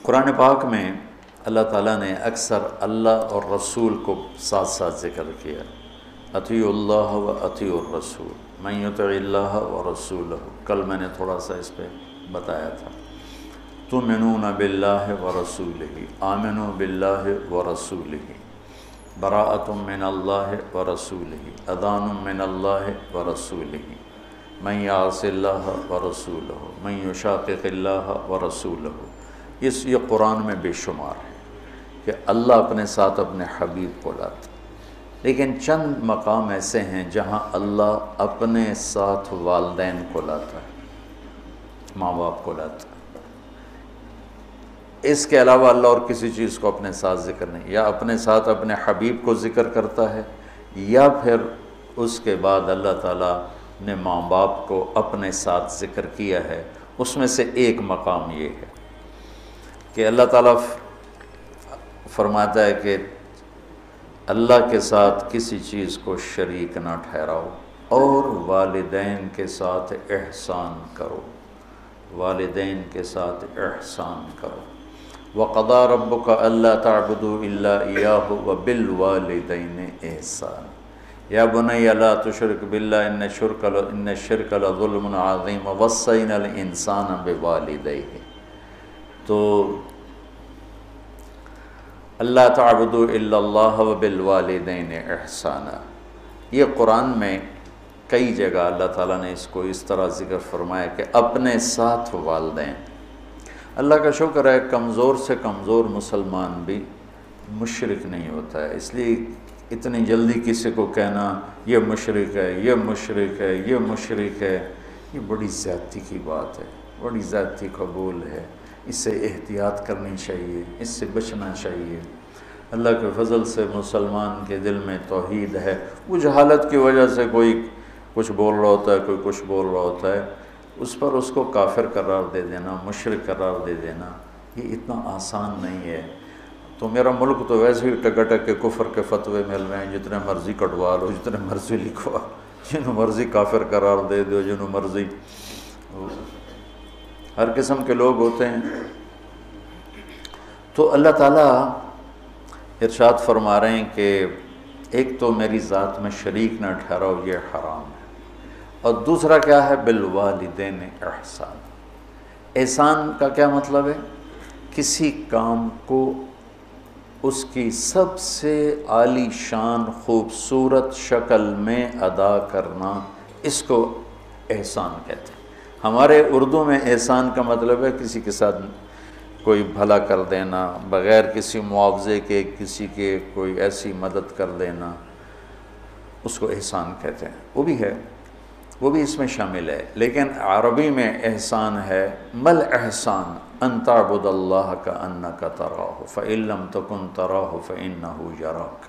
قرآن پاک میں اللہ تعالیٰ نے اکثر اللہ اور رسول کو ساتھ ساتھ ذکر کیا، اطیعوا اللہ و اطیعوا الرسول من یطع اللہ و رسولہ۔ کل میں نے تھوڑا سا اس پہ بتایا تھا، تؤمنون باللہ و رسولہ، آمنوا باللہ و رسولہ، براءۃ من اللہ و رسولہ، اذان من اللہ و رسولہ، من یعص اللہ و رسولہ، من یشاقق اللہ و رسولہ۔ یہ قرآن میں بے شمار ہے کہ اللہ اپنے ساتھ اپنے حبیب کو لاتا، لیکن چند مقام ایسے ہیں جہاں اللہ اپنے ساتھ والدین کو لاتا ہے، ماں باپ کو لاتا ہے۔ اس کے علاوہ اللہ اور کسی چیز کو اپنے ساتھ ذکر نہیں، یا اپنے ساتھ اپنے حبیب کو ذکر کرتا ہے، یا پھر اس کے بعد اللہ تعالیٰ نے ماں باپ کو اپنے ساتھ ذکر کیا ہے۔ اس میں سے ایک مقام یہ ہے کہ اللہ تعالیٰ فرماتا ہے کہ اللہ کے ساتھ کسی چیز کو شریک نہ ٹھہراؤ اور والدین کے ساتھ احسان کرو، والدین کے ساتھ احسان کرو۔ وَقَضَىٰ رَبُّكَ أَلَّا تَعْبُدُوا إِلَّا إِيَّاهُ وَبِالْوَالِدَيْنِ إِحْسَانًا يَا بُنَيَّ لَا تُشْرِكْ بِاللَّهِ إِنَّ الشِّرْكَ لَظُلْمٌ عَظِيمٌ وَوَصَّيْنَا الْإِنسَانَ بِوَالِدَيْهِ۔ تو اللہ تعبدوا الا اللہ وبالوالدین احسانا، یہ قرآن میں کئی جگہ اللہ تعالیٰ نے اس کو اس طرح ذکر فرمایا کہ اپنے ساتھ والدین۔ اللہ کا شکر ہے کمزور سے کمزور مسلمان بھی مشرک نہیں ہوتا ہے، اس لیے اتنی جلدی کسی کو کہنا یہ مشرک ہے، یہ مشرک ہے، یہ مشرک ہے، یہ بڑی زیادتی کی بات ہے، بڑی زیادتی قبول ہے۔ اس سے احتیاط کرنی چاہیے، اس سے بچنا چاہیے۔ اللہ کے فضل سے مسلمان کے دل میں توحید ہے، وہ جہالت کی وجہ سے کوئی کچھ بول رہا ہوتا ہے، کوئی کچھ بول رہا ہوتا ہے، اس پر اس کو کافر قرار دے دینا، مشرک قرار دے دینا، یہ اتنا آسان نہیں ہے۔ تو میرا ملک تو ویسے ہی ٹکٹک کے کفر کے فتوے مل رہے ہیں، جتنے مرضی کٹوا لو، جتنے مرضی لکھوا، جنہوں مرضی کافر قرار دے دو، جنہوں مرضی، ہر قسم کے لوگ ہوتے ہیں۔ تو اللہ تعالیٰ ارشاد فرما رہے ہیں کہ ایک تو میری ذات میں شریک نہ ٹھہراؤ، یہ حرام ہے، اور دوسرا کیا ہے؟ بالوالدین احسان۔ احسان کا کیا مطلب ہے؟ کسی کام کو اس کی سب سے عالی شان خوبصورت شکل میں ادا کرنا، اس کو احسان کہتے ہیں۔ ہمارے اردو میں احسان کا مطلب ہے کسی کے ساتھ کوئی بھلا کر دینا، بغیر کسی معاوضے کے کسی کے کوئی ایسی مدد کر دینا، اس کو احسان کہتے ہیں۔ وہ بھی ہے، وہ بھی اس میں شامل ہے، لیکن عربی میں احسان ہے مل احسان ان تعبد اللہ کأنک تراہ فإن لم تکن تراہ فإنہ یراک۔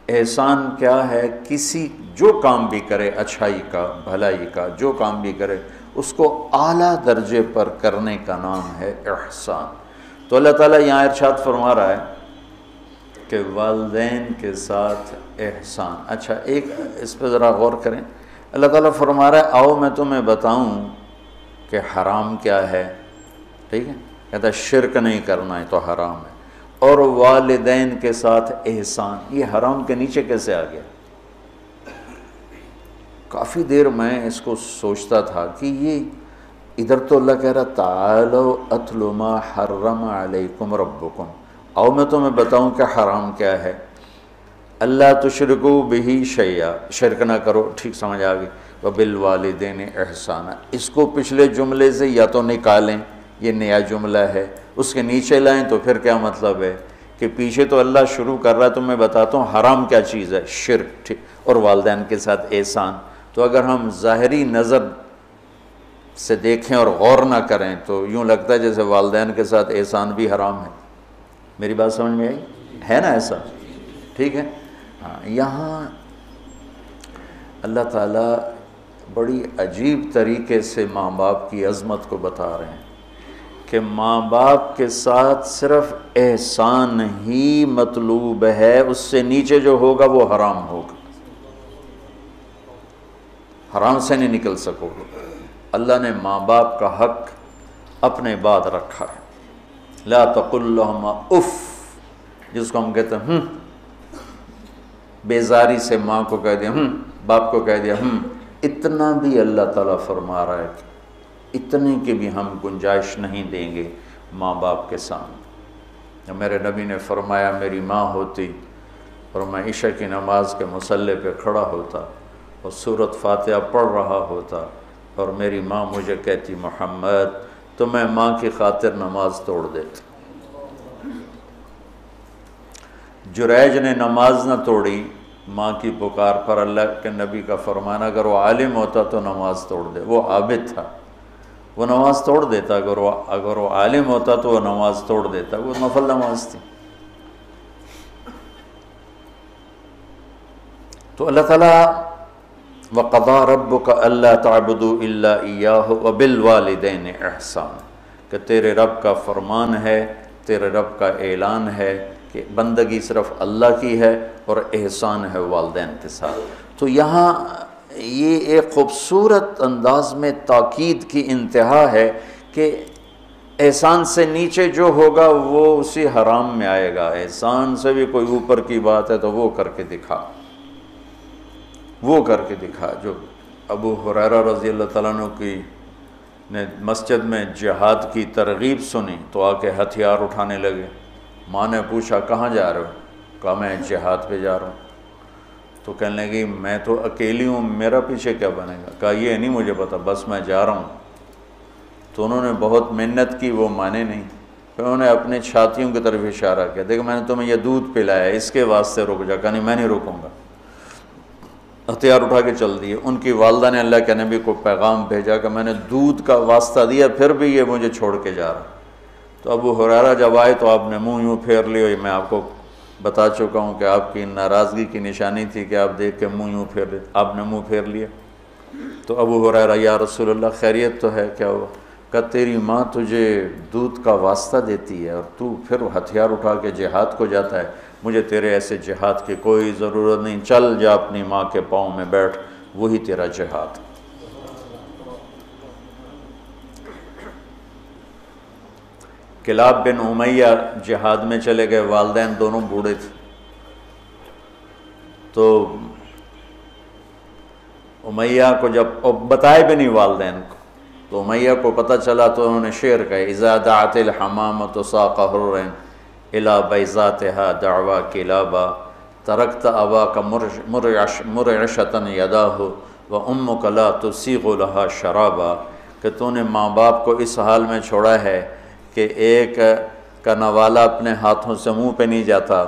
احسان کیا ہے؟ کسی جو کام بھی کرے، اچھائی کا، بھلائی کا جو کام بھی کرے، اس کو اعلیٰ درجے پر کرنے کا نام ہے احسان۔ تو اللہ تعالیٰ یہاں ارشاد فرما رہا ہے کہ والدین کے ساتھ احسان۔ اچھا، ایک اس پہ ذرا غور کریں، اللہ تعالیٰ فرما رہا ہے آؤ میں تمہیں بتاؤں کہ حرام کیا ہے، ٹھیک ہے؟ کہتا ہے شرک نہیں کرنا ہے تو حرام ہے، اور والدین کے ساتھ احسان، یہ حرام کے نیچے کیسے آ گیا؟ کافی دیر میں اس کو سوچتا تھا کہ یہ ادھر تو اللہ کہہ رہا تعالوا اتل ما حرم علیکم ربکم، آؤ میں تمہیں بتاؤں کہ حرام کیا ہے، اللہ تشرکوا بہ شیئا، شرک نہ کرو، ٹھیک سمجھ آ گئی، وبالوالدین احسانا۔ اس کو پچھلے جملے سے یا تو نکالیں، یہ نیا جملہ ہے، اس کے نیچے لائیں تو پھر کیا مطلب ہے کہ پیچھے تو اللہ شروع کر رہا ہے، تو میں بتاتا ہوں حرام کیا چیز ہے، شرک، ٹھیک، اور والدین کے ساتھ احسان۔ تو اگر ہم ظاہری نظر سے دیکھیں اور غور نہ کریں تو یوں لگتا ہے جیسے والدین کے ساتھ احسان بھی حرام ہے۔ میری بات سمجھ میں آئی ہے نا؟ ایسا ٹھیک ہے؟ ہاں، یہاں اللہ تعالیٰ بڑی عجیب طریقے سے ماں باپ کی عظمت کو بتا رہے ہیں کہ ماں باپ کے ساتھ صرف احسان ہی مطلوب ہے، اس سے نیچے جو ہوگا وہ حرام ہوگا، حرام سے نہیں نکل سکو گے۔ اللہ نے ماں باپ کا حق اپنے بعد رکھا ہے، لا تقل لهما اف، جس کو ہم کہتے ہیں بیزاری سے ماں کو کہہ دیا باپ کو کہہ دیا اتنا بھی اللہ تعالیٰ فرما رہا ہے کہ اتنے کی بھی ہم گنجائش نہیں دیں گے ماں باپ کے سامنے۔ میرے نبی نے فرمایا میری ماں ہوتی اور میں عشاء کی نماز کے مصلی پہ کھڑا ہوتا اور سورۃ فاتحہ پڑھ رہا ہوتا اور میری ماں مجھے کہتی محمد، تو میں ماں کی خاطر نماز توڑ دیتا۔ جریج نے نماز نہ توڑی ماں کی پکار پر، اللہ کے نبی کا فرمانا اگر وہ عالم ہوتا تو نماز توڑ دے، وہ عابد تھا وہ نماز توڑ دیتا، اگر وہ عالم ہوتا تو وہ نماز توڑ دیتا، وہ نفل نماز تھی۔ تو اللہ تعالیٰ وَقَضَىٰ رَبُّكَ أَلَّا تَعْبُدُوا إِلَّا إِيَّاهُ وَبِالْوَالِدَيْنِ إِحْسَانًا، کہ تیرے رب کا فرمان ہے، تیرے رب کا اعلان ہے کہ بندگی صرف اللہ کی ہے اور احسان ہے والدین کے ساتھ۔ تو یہاں یہ ایک خوبصورت انداز میں تاکید کی انتہا ہے کہ احسان سے نیچے جو ہوگا وہ اسی حرام میں آئے گا، احسان سے بھی کوئی اوپر کی بات ہے تو وہ کر کے دکھا، وہ کر کے دکھا۔ جو ابو ہریرہ رضی اللہ تعالیٰ عنہ کی نے مسجد میں جہاد کی ترغیب سنی تو آ کے ہتھیار اٹھانے لگے۔ ماں نے پوچھا کہاں جا رہے ہو؟ کہا میں جہاد پہ جا رہا ہوں۔ تو کہنے لگی میں تو اکیلی ہوں، میرا پیچھے کیا بنے گا؟ کہا یہ نہیں مجھے پتا، بس میں جا رہا ہوں۔ تو انہوں نے بہت محنت کی، وہ مانے نہیں۔ پھر انہوں نے اپنے چھاتیوں کی طرف اشارہ کیا، دیکھ میں نے تمہیں یہ دودھ پلایا ہے، اس کے واسطے رک جا۔ کہا نہیں میں نہیں رکوں گا۔ ہتھیار اٹھا کے چل دیے۔ ان کی والدہ نے اللہ کے نبی کو پیغام بھیجا کہ میں نے دودھ کا واسطہ دیا پھر بھی یہ مجھے چھوڑ کے جا رہا۔ تو ابو ہریرہ جب آئے تو آپ نے منہ یوں پھیر لیا، میں آپ کو بتا چکا ہوں کہ آپ کی ناراضگی کی نشانی تھی کہ آپ دیکھ کے منہ یوں پھیر لیا، آپ نے منہ پھیر لیا۔ تو ابو ہریرہ یا رسول اللہ خیریت تو ہے؟ کیا ہوا؟ کہ تیری ماں تجھے دودھ کا واسطہ دیتی ہے اور تو پھر ہتھیار اٹھا کے جہاد کو جاتا ہے، مجھے تیرے ایسے جہاد کی کوئی ضرورت نہیں، چل جا اپنی ماں کے پاؤں میں بیٹھ، وہی تیرا جہاد۔ کلاب بن امیہ جہاد میں چلے گئے، والدین دونوں بوڑھے تھے۔ تو امیہ کو جب بتائے بھی نہیں والدین کو، تو امیہ کو پتہ چلا تو انہوں نے شعر کہا اذا دعت الحمامۃ ساق حر الی بیضاتها دعوا کلابا ترکت اباک مرعشۃ یداہ وامک لا تسیغ لها شرابا، کہ تو نے ماں باپ کو اس حال میں چھوڑا ہے کہ ایک کا نوالا اپنے ہاتھوں سے منہ پہ نہیں جاتا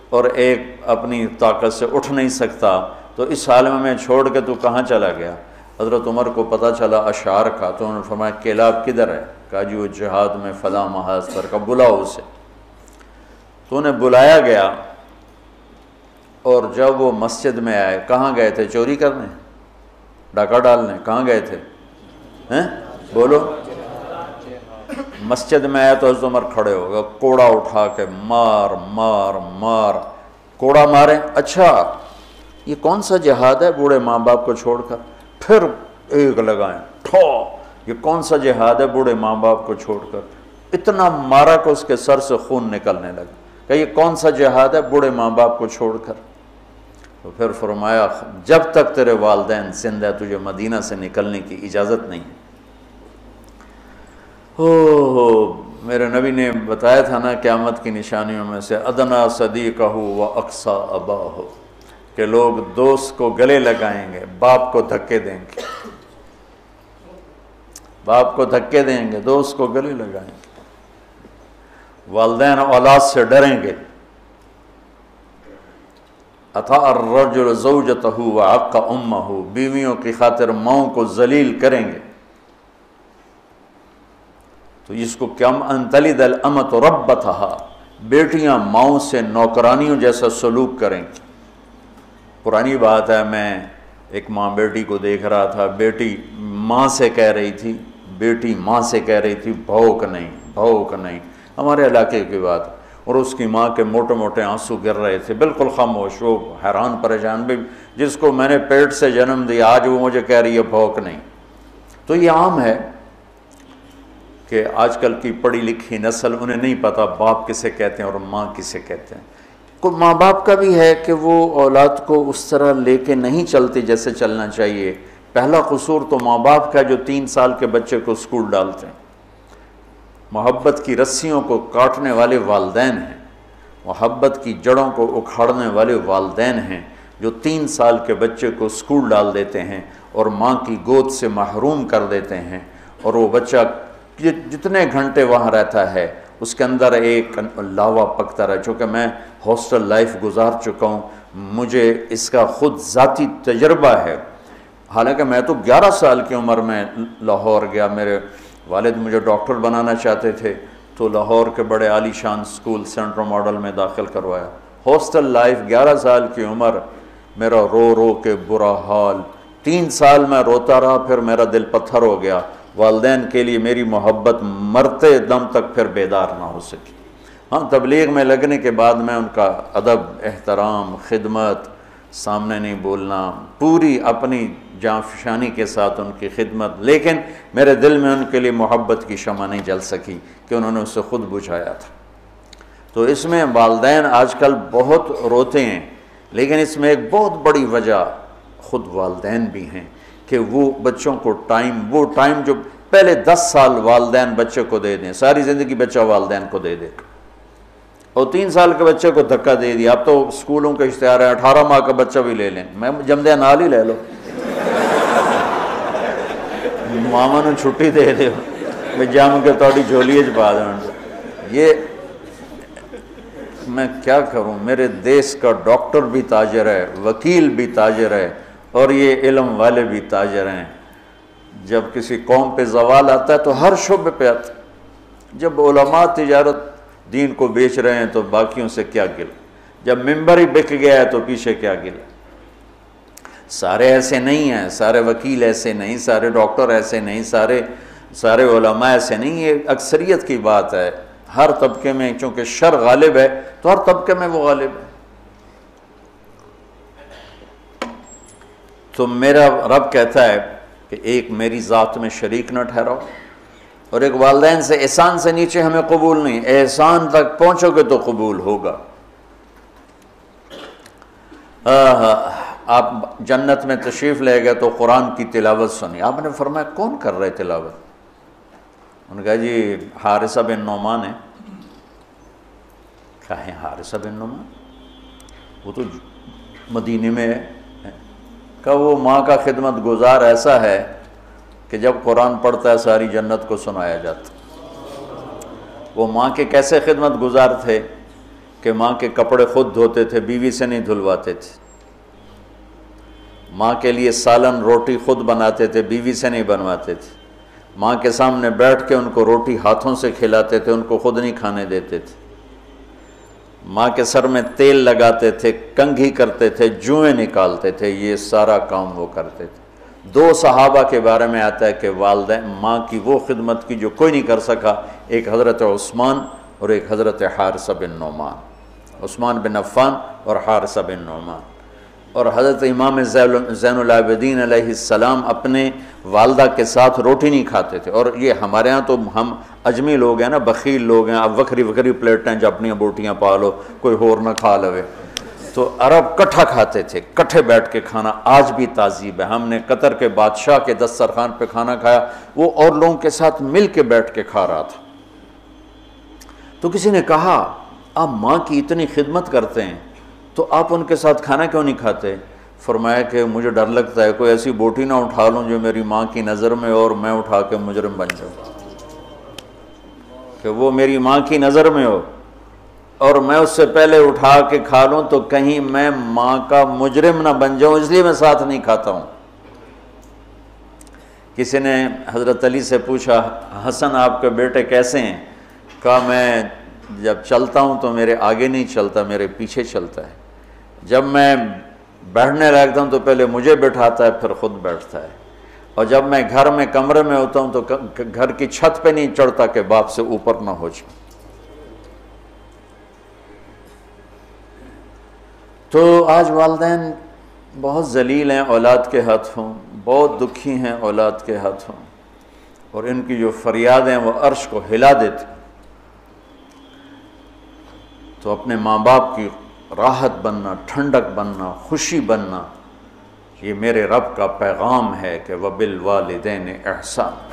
اور ایک اپنی طاقت سے اٹھ نہیں سکتا، تو اس حال میں چھوڑ کے تو کہاں چلا گیا؟ حضرت عمر کو پتہ چلا اشعار کا، تو انہوں نے فرمایا کلاب کدھر ہے؟ کہا جی وہ جہاد میں فلاں محاذ پر، کا بلاؤ اسے۔ تو انہیں بلایا گیا، اور جب وہ مسجد میں آئے، کہاں گئے تھے؟ چوری کرنے، ڈاکہ ڈالنے؟ کہاں گئے تھے؟ بولو۔ مسجد میں آئے تو حضرت عمر کھڑے ہو گئے، کوڑا اٹھا کے مار مار مار، کوڑا مارے، اچھا یہ کون سا جہاد ہے بوڑھے ماں باپ کو چھوڑ کر؟ پھر ایک لگائیں ٹھو، یہ کون سا جہاد ہے بوڑھے ماں باپ کو چھوڑ کر؟ اتنا مارا کہ اس کے سر سے خون نکلنے لگا کہ یہ کون سا جہاد ہے بوڑھے ماں باپ کو چھوڑ کر؟ تو پھر فرمایا جب تک تیرے والدین زندہ ہے تجھے مدینہ سے نکلنے کی اجازت نہیں۔ میرے نبی نے بتایا تھا نا قیامت کی نشانیوں میں سے ادنا صدیقہ و اقصا اباہ، کہ لوگ دوست کو گلے لگائیں گے، باپ کو دھکے دیں گے، باپ کو دھکے دیں گے، دوست کو گلے لگائیں گے، والدین اولاد سے ڈریں گے، اطاع الرجل زوجتہ وعق امہ، بیویوں کی خاطر ماؤں کو ذلیل کریں گے۔ تو اس کو کیا انتلد الامۃ ربتھا، بیٹیاں ماؤں سے نوکرانیوں جیسا سلوک کریں گی۔ پرانی بات ہے، میں ایک ماں بیٹی کو دیکھ رہا تھا، بیٹی ماں سے کہہ رہی تھی، بیٹی ماں سے کہہ رہی تھی بھوک نہیں بھوک نہیں، ہمارے علاقے کی بات، اور اس کی ماں کے موٹے موٹے آنسو گر رہے تھے، بالکل خاموش، وہ حیران پریشان بھی، جس کو میں نے پیٹ سے جنم دیا آج وہ مجھے کہہ رہی ہے بھوک نہیں۔ تو یہ عام ہے کہ کہ آج کل کی پڑھی لکھی نسل انہیں نہیں پتہ باپ کسے کہتے ہیں اور ماں کسے کہتے ہیں۔ کوئی ماں باپ کا بھی ہے کہ وہ اولاد کو اس طرح لے کے نہیں چلتے جیسے چلنا چاہیے۔ پہلا قصور تو ماں باپ کا جو 3 سال کے بچے کو اسکول ڈالتے ہیں۔ محبت کی رسیوں کو کاٹنے والے والدین ہیں، محبت کی جڑوں کو اکھاڑنے والے والدین ہیں جو 3 سال کے بچے کو اسکول ڈال دیتے ہیں اور ماں کی گود سے محروم کر دیتے ہیں، اور وہ بچہ جتنے گھنٹے وہاں رہتا ہے اس کے اندر ایک لاوا پکتا رہا۔ چونکہ میں ہاسٹل لائف گزار چکا ہوں، مجھے اس کا خود ذاتی تجربہ ہے۔ حالانکہ میں تو 11 سال کی عمر میں لاہور گیا، میرے والد مجھے ڈاکٹر بنانا چاہتے تھے تو لاہور کے بڑے عالی شان سکول سینٹرل ماڈل میں داخل کروایا۔ ہاسٹل لائف 11 سال کی عمر، میرا رو رو کے برا حال، 3 سال میں روتا رہا، پھر میرا دل پتھر ہو گیا۔ والدین کے لیے میری محبت مرتے دم تک پھر بیدار نہ ہو سکی۔ ہاں، تبلیغ میں لگنے کے بعد میں ان کا ادب، احترام، خدمت، سامنے نہیں بولنا، پوری اپنی جاں فشانی کے ساتھ ان کی خدمت، لیکن میرے دل میں ان کے لیے محبت کی شمع نہیں جل سکی کہ انہوں نے اسے خود بجھایا تھا۔ تو اس میں والدین آج کل بہت روتے ہیں، لیکن اس میں ایک بہت بڑی وجہ خود والدین بھی ہیں کہ وہ بچوں کو وہ ٹائم جو پہلے 10 سال والدین بچے کو دے دیں، ساری زندگی بچہ والدین کو دے دے، اور 3 سال کے بچے کو دھکا دے دیا۔ اب تو اسکولوں کا اشتہار ہے 18 ماہ کا بچہ بھی لے لیں، میں جمدے نال ہی لے لو، ماما نے چھٹی دے دے میں جم کے توڑی جھولی پا دیں۔ یہ میں کیا کروں، میرے دیس کا ڈاکٹر بھی تاجر ہے، وکیل بھی تاجر ہے، اور یہ علم والے بھی تاجر ہیں۔ جب کسی قوم پہ زوال آتا ہے تو ہر شعبے پہ آتا ہے۔ جب علماء تجارت دین کو بیچ رہے ہیں تو باقیوں سے کیا گلا، جب ممبر ہی بک گیا ہے تو پیچھے کیا گلا۔ سارے ایسے نہیں ہیں، سارے وکیل ایسے نہیں، سارے ڈاکٹر ایسے نہیں، سارے علماء ایسے نہیں، یہ اکثریت کی بات ہے۔ ہر طبقے میں چونکہ شر غالب ہے تو ہر طبقے میں وہ غالب ہے۔ تو میرا رب کہتا ہے کہ ایک میری ذات میں شریک نہ ٹھہراؤ، اور ایک والدین سے احسان سے نیچے ہمیں قبول نہیں، احسان تک پہنچو گے تو قبول ہوگا۔ آپ جنت میں تشریف لے گئے تو قرآن کی تلاوت سنی، آپ نے فرمایا کون کر رہے تلاوت؟ انہوں نے کہا جی حارثہ بن نعمان ہے۔ کہا ہے حارثہ بن نعمان؟ وہ تو مدینے میں ہے۔ کہا وہ ماں کا خدمت گزار ایسا ہے کہ جب قرآن پڑھتا ہے ساری جنت کو سنایا جاتا۔ وہ ماں کے کیسے خدمت گزار تھے کہ ماں کے کپڑے خود دھوتے تھے، بیوی سے نہیں دھلواتے تھے۔ ماں کے لیے سالن روٹی خود بناتے تھے، بیوی سے نہیں بنواتے تھے۔ ماں کے سامنے بیٹھ کے ان کو روٹی ہاتھوں سے کھلاتے تھے، ان کو خود نہیں کھانے دیتے تھے۔ ماں کے سر میں تیل لگاتے تھے، کنگھی کرتے تھے، جوئیں نکالتے تھے، یہ سارا کام وہ کرتے تھے۔ 2 صحابہ کے بارے میں آتا ہے کہ والدین ماں کی وہ خدمت کی جو کوئی نہیں کر سکا، ایک حضرت عثمان اور ایک حضرت حارثہ بن نعمان، عثمان بن عفان اور حارثہ بن نعمان۔ اور حضرت امام زین العابدین علیہ السلام اپنے والدہ کے ساتھ روٹی نہیں کھاتے تھے، اور یہ ہمارے ہاں تو ہم اجمی لوگ ہیں نا، بخیل لوگ ہیں، اب وکری پلیٹیں جو اپنی بوٹیاں پا لو، کوئی اور نہ کھا لوے۔ تو عرب کٹھا کھاتے تھے، کٹھے بیٹھ کے کھانا آج بھی تہذیب ہے۔ ہم نے قطر کے بادشاہ کے دسترخوان پہ کھانا کھایا، وہ اور لوگوں کے ساتھ مل کے بیٹھ کے کھا رہا تھا۔ تو کسی نے کہا آپ ماں کی اتنی خدمت کرتے ہیں تو آپ ان کے ساتھ کھانا کیوں نہیں کھاتے؟ فرمایا کہ مجھے ڈر لگتا ہے کوئی ایسی بوٹی نہ اٹھا لوں جو میری ماں کی نظر میں اور میں اٹھا کے مجرم بن جاؤں، کہ وہ میری ماں کی نظر میں ہو اور میں اس سے پہلے اٹھا کے کھا لوں تو کہیں میں ماں کا مجرم نہ بن جاؤں، اس لیے میں ساتھ نہیں کھاتا ہوں۔ کسی نے حضرت علی سے پوچھا حسن آپ کے بیٹے کیسے ہیں؟ کہا میں جب چلتا ہوں تو میرے آگے نہیں چلتا، میرے پیچھے چلتا ہے۔ جب میں بیٹھنے لگتا ہوں تو پہلے مجھے بٹھاتا ہے پھر خود بیٹھتا ہے، اور جب میں گھر میں کمرے میں ہوتا ہوں تو گھر کی چھت پہ نہیں چڑھتا کہ باپ سے اوپر نہ ہو جاؤں۔ تو آج والدین بہت ذلیل ہیں اولاد کے ہاتھوں، بہت دکھی ہیں اولاد کے ہاتھوں۔ اور ان کی جو فریادیں وہ عرش کو ہلا دیتی، تو اپنے ماں باپ کی راحت بننا، ٹھنڈک بننا، خوشی بننا، یہ میرے رب کا پیغام ہے کہ وَبِالْوَالِدَيْنِ احسان۔